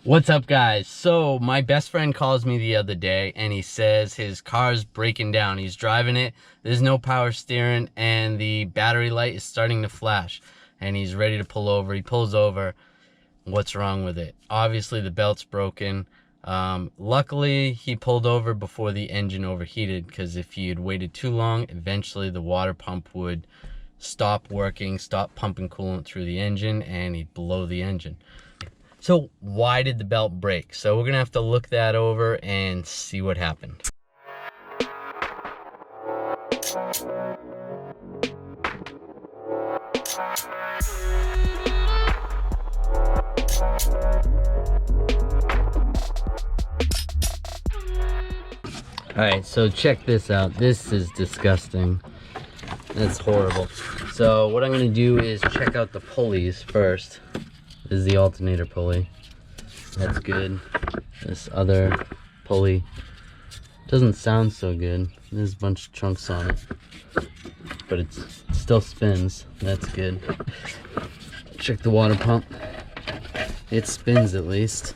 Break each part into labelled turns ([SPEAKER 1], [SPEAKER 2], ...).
[SPEAKER 1] What's up, guys? So my best friend calls me the other day and he says his car's breaking down. He's driving it, there's no power steering, and the battery light is starting to flash, and he's ready to pull over. He pulls over. What's wrong with it? Obviously the belt's broken. Luckily he pulled over before the engine overheated, because if he had waited too long, eventually the water pump would stop working, stop pumping coolant through the engine, and he'd blow the engine. So why did the belt break? So we're gonna have to look that over and see what happened. All right, so check this out. This is disgusting. That's horrible. So what I'm gonna do is check out the pulleys first. This is the alternator pulley. That's good. This other pulley doesn't sound so good. There's a bunch of chunks on it, but it still spins. That's good. Check the water pump. It spins at least.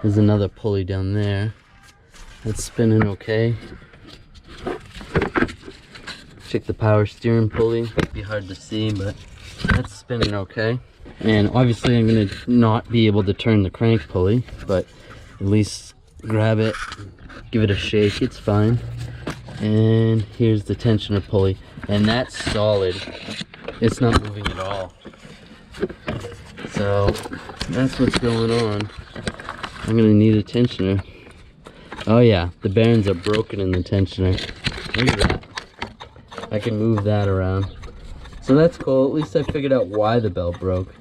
[SPEAKER 1] There's another pulley down there. That's spinning okay. Check the power steering pulley. Might be hard to see, but that's spinning okay. And obviously I'm gonna not be able to turn the crank pulley, but at least grab it, give it a shake, it's fine. And here's the tensioner pulley, and that's solid. It's not moving at all. So that's what's going on. I'm gonna need a tensioner. Oh yeah, the bearings are broken in the tensioner. Look at that. I can move that around. So that's cool. At least I figured out why the belt broke.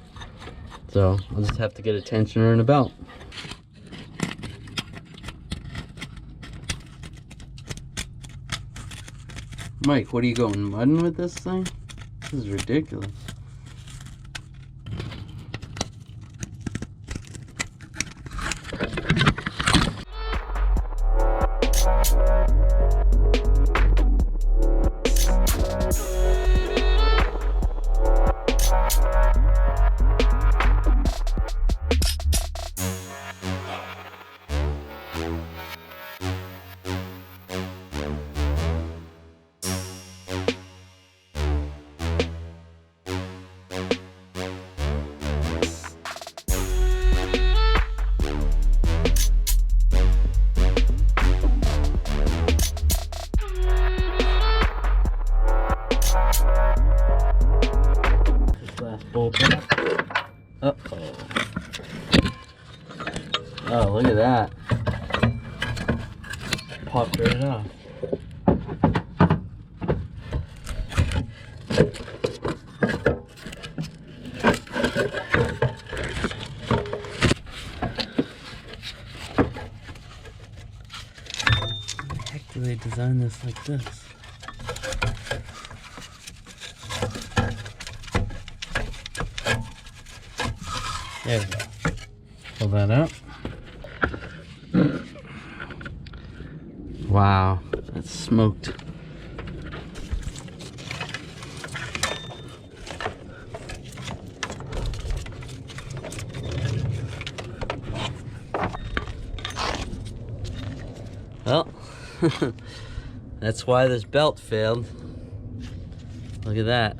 [SPEAKER 1] So I'll just have to get a tensioner and a belt. Mike, what are you going mudding with this thing? This is ridiculous. Uh-oh. Oh, look at that. Popped right off. How the heck do they design this like this? There we go. Pull that up. Wow, that's smoked. Well, that's why this belt failed. Look at that.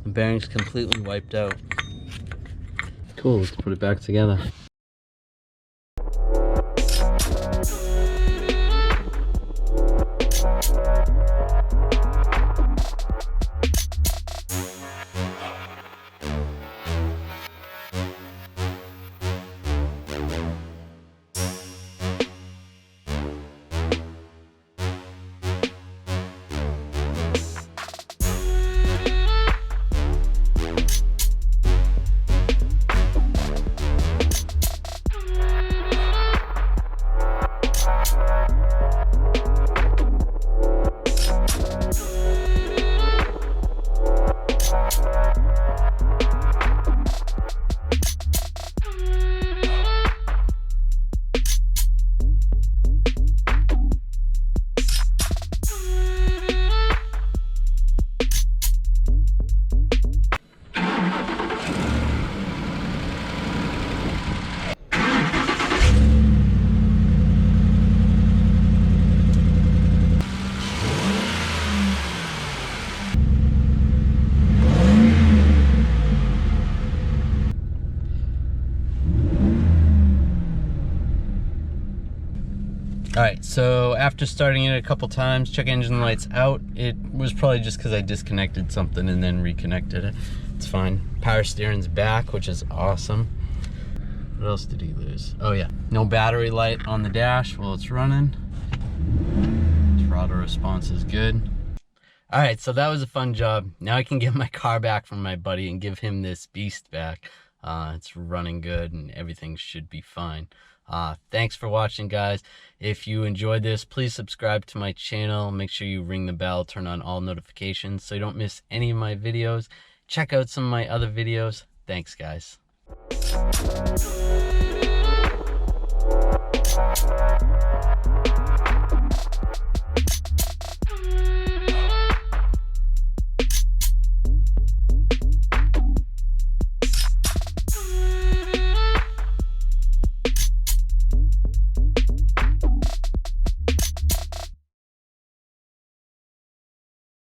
[SPEAKER 1] The bearing's completely wiped out. Cool, let's put it back together. Alright, so after starting it a couple times, check engine lights out. It was probably just because I disconnected something and then reconnected it. It's fine. Power steering's back, which is awesome. What else did he lose? Oh yeah, no battery light on the dash while it's running. Throttle response is good. Alright, so that was a fun job. Now I can get my car back from my buddy and give him this beast back. It's running good and everything should be fine. Thanks for watching, guys. If you enjoyed this, please subscribe to my channel. Make sure you ring the bell, turn on all notifications so you don't miss any of my videos. Check out some of my other videos. Thanks, guys.